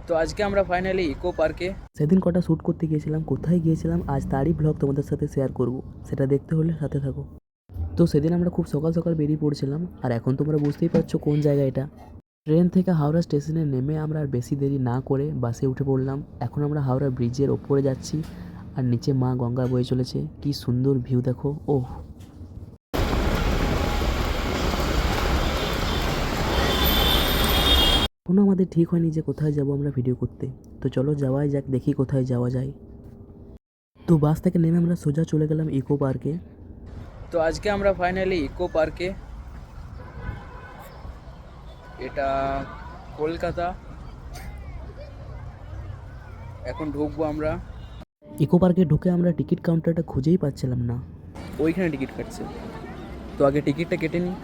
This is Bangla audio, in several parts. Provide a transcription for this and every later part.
তো আজকে আমরা ফাইনালি ইকো পার্কে সেদিন কটা শ্যুট করতে গিয়েছিলাম, কোথায় গিয়েছিলাম আজ তারই ব্লগ তোমাদের সাথে শেয়ার করব। সেটা দেখতে হলে সাথে থাকো। তো সেদিন আমরা খুব সকাল সকাল বেরিয়ে পড়ছিলাম, আর এখন তোমরা বুঝতেই পারছো কোন জায়গা এটা। ট্রেন থেকে হাওড়া স্টেশনে নেমে আমরা আর বেশি দেরি না করে বাসে উঠে পড়লাম। এখন আমরা হাওড়া ব্রিজের ওপরে যাচ্ছি, আর নিচে মা গঙ্গা বয়ে চলেছে। কি সুন্দর ভিউ দেখো। ওহ, এখনও আমাদের ঠিক হয়নি যে কোথায় যাব আমরা ভিডিও করতে। তো চলো যাওয়াই যাক, দেখি কোথায় যাওয়া যায়। তো বাস থেকে নেমে আমরা সোজা চলে গেলাম ইকো পার্কে। তো আজকে আমরা ফাইনালি ইকো পার্কে, এটা কলকাতা। এখন ঢুকবো আমরা। ইকো পার্কে ঢুকে আমরা টিকিট কাউন্টারটা খুঁজেই পাচ্ছিলাম না। ওইখানে টিকিট কাটছে, তো আগে টিকিটটা কেটে নিই।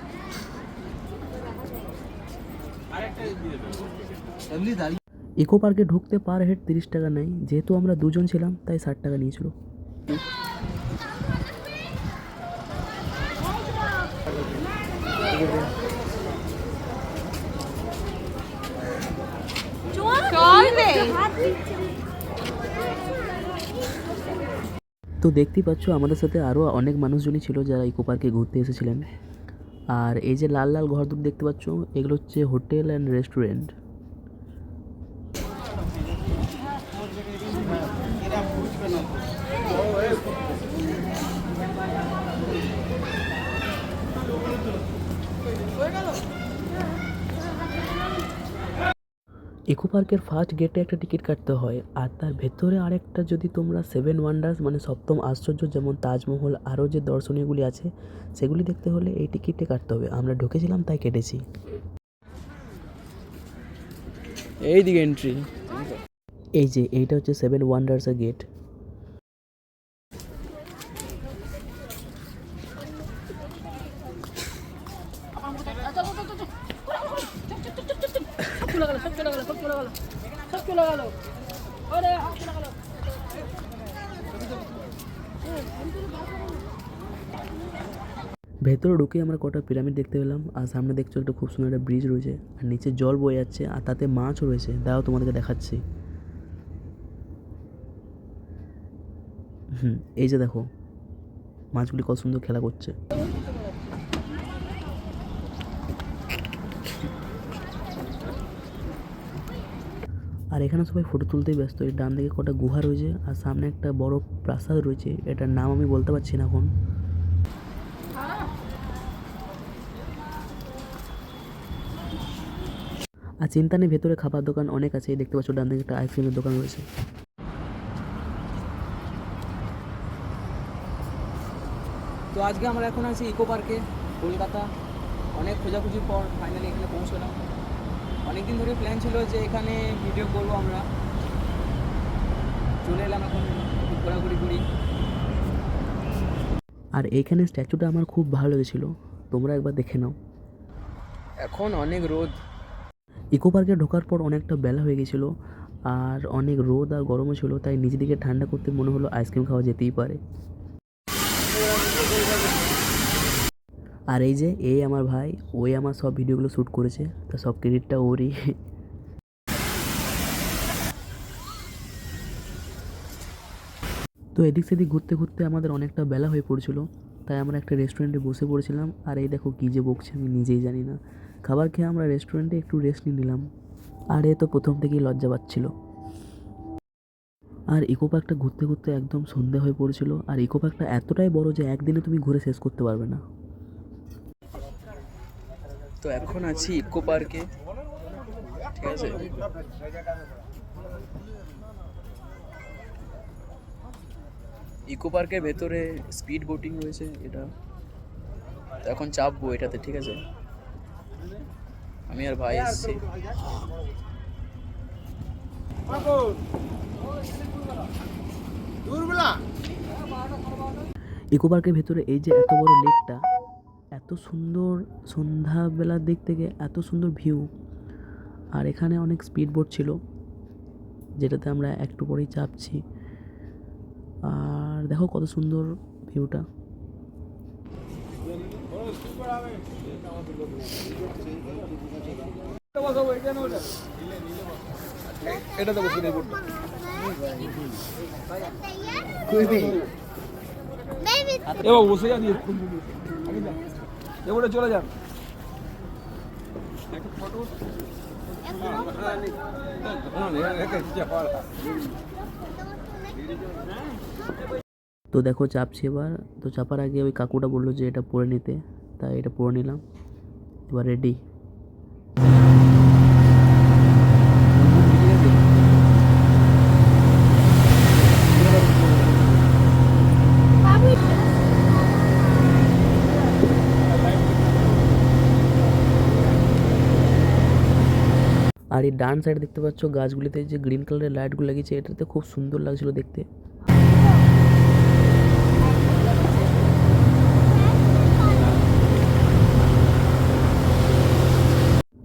ইকো পার্কে ঢুকতে পার হেড 30 টাকা নেয়। যেহেতু আমরা দুজন ছিলাম তাই 60 টাকা নিয়েছিল। তো দেখতেই পাচ্ছ আমাদের সাথে আরও অনেক মানুষজনই ছিল যারা ইকো পার্কে ঘুরতে এসেছিলেন। আর এই যে লাল লাল ঘর দুটো দেখতে পাচ্ছ, এগুলো হচ্ছে হোটেল অ্যান্ড রেস্টুরেন্ট। ইকো পার্কের ফার্স্ট গেটে একটা টিকিট কাটতে হয়, আর তার ভেতরে আরেকটা, যদি তোমরা 7 ওয়ান্ডার্স মানে সপ্তম আশ্চর্য যেমন তাজমহল আরও যে দর্শনীয়গুলি আছে সেগুলি দেখতে হলে এই টিকিটে কাটতে হবে। আমরা ঢুকেছিলাম তাই কেটেছি। এই দিকে এন্ট্রি। এই যে এইটা হচ্ছে 7 ওয়ান্ডার্সের গেট। ভেতরে ঢুকে আমরা কটা পিরামিড দেখতে পেলাম, আর সামনে দেখছো একটা খুব সুন্দর একটা ব্রিজ রয়েছে, আর নিচে জল বয়ে যাচ্ছে, আর তাতে মাছও রয়েছে। দাও তোমাদেরকে দেখাচ্ছি। এই যে দেখো মাছগুলি কত সুন্দর খেলা করছে। আর এখানে সবাই ফটো তুলতেই ব্যস্ত। এই ডান দিকে কটা গুহা রয়েছে, আর সামনে একটা বড় প্রাসাদ রয়েছে, এটার নাম আমি বলতে পারছি না এখন। আর চিন্তা নেই, ভেতরে খাবার দোকান অনেক আছে। এই দেখতে পাচ্ছ ডান দিকে একটা আইসক্রিমের দোকান রয়েছে। তো আজকে আমরা এখন আছি ইকো পার্কে, কলকাতা। অনেক খোঁজাখুঁজির পর ফাইনালি এখানে পৌঁছলাম। অনেকদিন ধরে প্ল্যান ছিল যে এখানে ভিডিও করবো আমরা। চলে এলাম, এখন একটু ঘোরাঘুরি করি। আর এইখানে স্ট্যাচুটা আমার খুব ভালো লেগেছিল, তোমরা একবার দেখে নাও। এখন অনেক রোদ। ইকো পার্কে ঢোকার পর অনেকটা বেলা হয়ে গেছিলো, আর অনেক রোদ আর গরমও ছিল, তাই নিজেদিকে ঠান্ডা করতে মনে হলো আইসক্রিম খাওয়া যেতেই পারে। আর এই যে এই আমার ভাই, ওই আমার সব ভিডিওগুলো শ্যুট করেছে, তা সব ক্রেডিটটা ওরই। তো এদিক সেদিক ঘুরতে ঘুরতে আমাদের অনেকটা বেলা হয়ে পড়ছিল, তাই আমরা একটা রেস্টুরেন্টে বসে পড়েছিলাম। আর এই দেখো কী যে বকছে আমি নিজেই জানি না। খাবার খেয়ে আমরা রেস্টুরেন্টে একটু রেস্ট নিয়ে নিলাম। আর এ তো প্রথম থেকেই লজ্জা পাচ্ছিল। আর ইকো পার্কটা ঘুরতে ঘুরতে একদম সন্ধে হয়ে পড়েছিল, আর ইকো পার্কটা এতটাই বড় যে একদিনে তুমি ঘুরে শেষ করতে পারবে না। তো এখন আছি ইকো পার্কে, ঠিক আছে। ইকো পার্কের ভেতরে স্পিড বোটিং রয়েছে, এটা তো এখন চাপবো এটাতে, ঠিক আছে। আমি আর ভাই এসেছি। ইকো পার্কের ভেতরে এই যে এত বড় লেকটা, এত সুন্দর, সন্ধ্যাবেলার দিক থেকে এত সুন্দর ভিউ। আর এখানে অনেক স্পিড বোট ছিল, যেটাতে আমরা একটু পরেই চাপছি। আর দেখো কত সুন্দর ভিউটা। এটা তো বসে নেই বোর্ড এবার বসে যাবি এবারে চলে যান তো দেখো চাপছি এবার। তো চাপার আগে ওই কাকুটা বললো যে এটা পরে নিতে, তাই এটা পরে নিলাম। এবার রেডি। আর এই ডান সাইড দেখতে পাচ্ছ গাছগুলিতে যে গ্রিন কালারের লাইটগুলো লাগিয়েছে, এটাতে খুব সুন্দর লাগছিল দেখতে।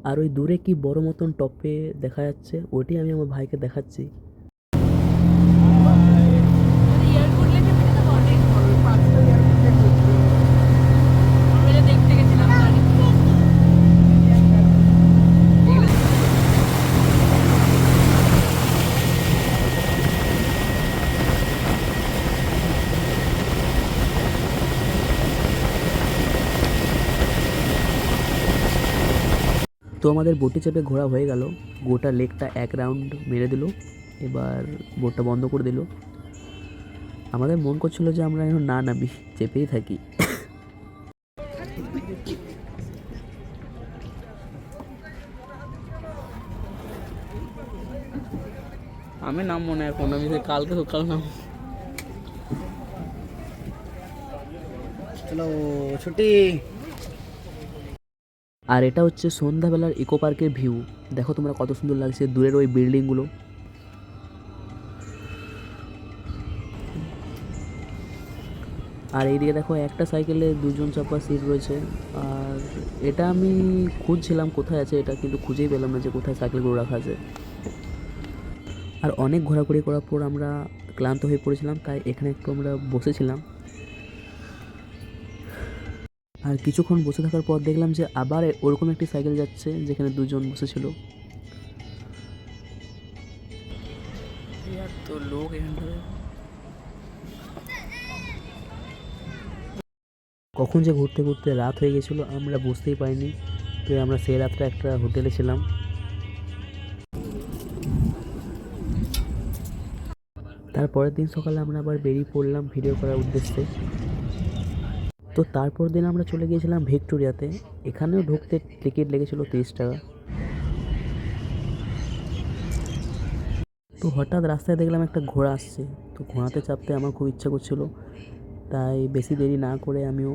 আর ওই দূরে কি বড় মতন টপে দেখা যাচ্ছে, ওইটাই আমি আমার ভাইকে দেখাচ্ছি। তো আমাদের বোটে চেপে ঘোরা হয়ে গেল, গোটা লেকটা এক রাউন্ড মেরে দিল। এবার বোটটা বন্ধ করে দিল। আমাদের মন করছিল যে আমরা এখন না নামি, চেপেই থাকি। আমি নামবো না এখন, আমি কালকে সকাল নাম। চলো ছুটি। আর এটা হচ্ছে সন্ধ্যাবেলার ইকো পার্কের ভিউ। দেখো তোমরা কত সুন্দর লাগছে দূরের ওই বিল্ডিংগুলো। আর এইদিকে দেখো একটা সাইকেলে দুজন চাপা সিট রয়েছে। আর এটা আমি খুঁজছিলাম কোথায় আছে এটা, কিন্তু খুঁজেই পেলাম না যে কোথায় সাইকেলগুলো রাখা আছে। আর অনেক ঘোরাঘুরি করার পর আমরা ক্লান্ত হয়ে পড়েছিলাম, তাই এখানে একটু আমরা বসেছিলাম। আর কিছুক্ষণ বসে থাকার পর দেখলাম যে আবার ওরকম একটি সাইকেল যাচ্ছে যেখানে দুজন বসেছিল। তো লোক এখানটায় কখন যে ঘুরতে ঘুরতে রাত হয়ে গেছিলো আমরা বুঝতেই পারিনি। তো আমরা সেই রাতটা একটা হোটেলে ছিলাম। তারপরের দিন সকালে আমরা আবার বেরিয়ে পড়লাম ভিডিও করার উদ্দেশ্যে। তো তারপর দিন আমরা চলে গিয়েছিলাম ভিক্টোরিয়াতে। এখানেও ঢুকতে টিকিট লেগেছিল 30 টাকা। তো হঠাৎ রাস্তায় দেখলাম একটা ঘোড়া আসছে, তো ঘোড়াতে চাপতে আমার খুব ইচ্ছা করছিল, তাই বেশি দেরি না করে আমিও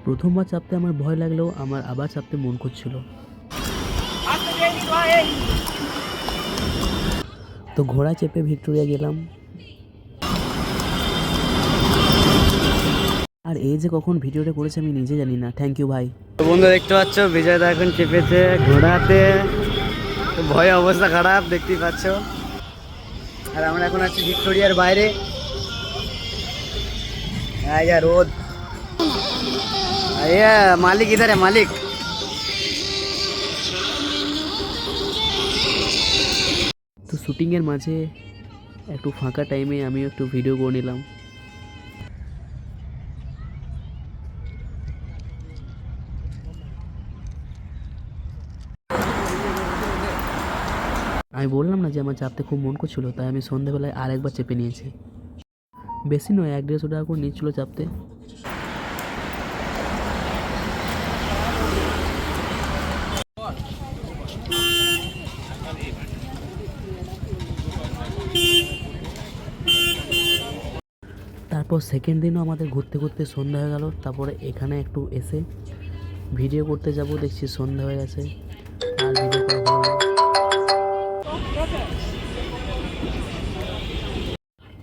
প্রথমবার চাপতে আমার ভয় লাগলেও আমার আবার চাপতে মন করছিল। তো ঘোড়া চেপে ভিক্টোরিয়া গেলাম। আর এই যে কখন ভিডিওটা করেছে আমি নিজে জানি না। থ্যাংক ইউ ভাই। তো বন্ধু দেখতে পাচ্ছ বিজয়দা এখন চেপেছে ঘোড়াতে। তো ভয়ে অবস্থা খারাপ দেখতেই পাচ্ছ। আর আমরা এখন আছি ভিক্টোরিয়ার বাইরে। রোদ। মালিক ইধার মালিক। তো শুটিংয়ের মাঝে একটু ফাঁকা টাইমে আমিও একটু ভিডিও করে নিলাম। আমি বললাম না যে আমার চাপতে খুব মন করছিল, তাই আমি সন্ধ্যাবেলায় আর একবার চেপে নিয়েছি। বেশি নয়, 150 টাকা করে নিচ্ছিল চাপতে। তারপর সেকেন্ড দিনও আমাদের ঘুরতে ঘুরতে সন্ধ্যা হয়ে গেল। তারপরে এখানে একটু এসে ভিডিও করতে যাব, দেখছি সন্ধ্যা হয়ে গেছে আর ভিডিও করা হলো না।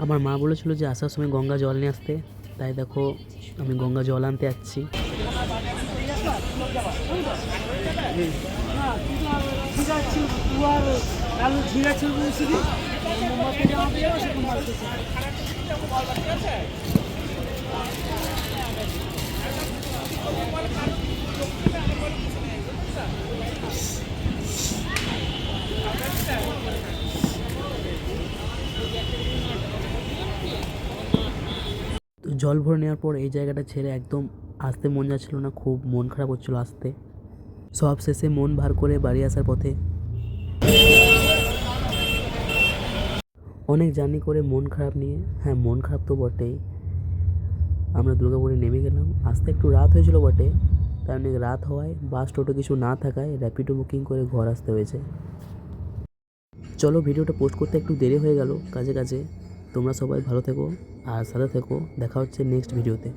আমার মা বলেছিল যে আসার সময় গঙ্গা জল নিয়ে আসতে, তাই দেখো আমি গঙ্গা জল আনতে যাচ্ছি। তো জল ভরে নেওয়ার পর এই জায়গাটা ছেড়ে একদম আসতে মন যাচ্ছিল না, খুব মন খারাপ হচ্ছিল আসতে। সব শেষে মন ভার করে বাড়ি আসার পথে অনেক জার্নি করে মন খারাপ নিয়ে, হ্যাঁ মন খারাপ তো বটেই, আমরা দুর্গাপুরে নেমে গেলাম। আসতে একটু রাত হয়েছিল বটে, তাই অনেক রাত হওয়ায় বাস টোটো কিছু না থাকায় র্যাপিডো বুকিং করে ঘর আসতে হয়েছে। চলো ভিডিওটা পোস্ট করতে একটু দেরি হয়ে গেল কাজে কাজে। তোমরা সবাই ভালো থেকো আর সাথে থেকো, দেখা হচ্ছে নেক্সট ভিডিওতে।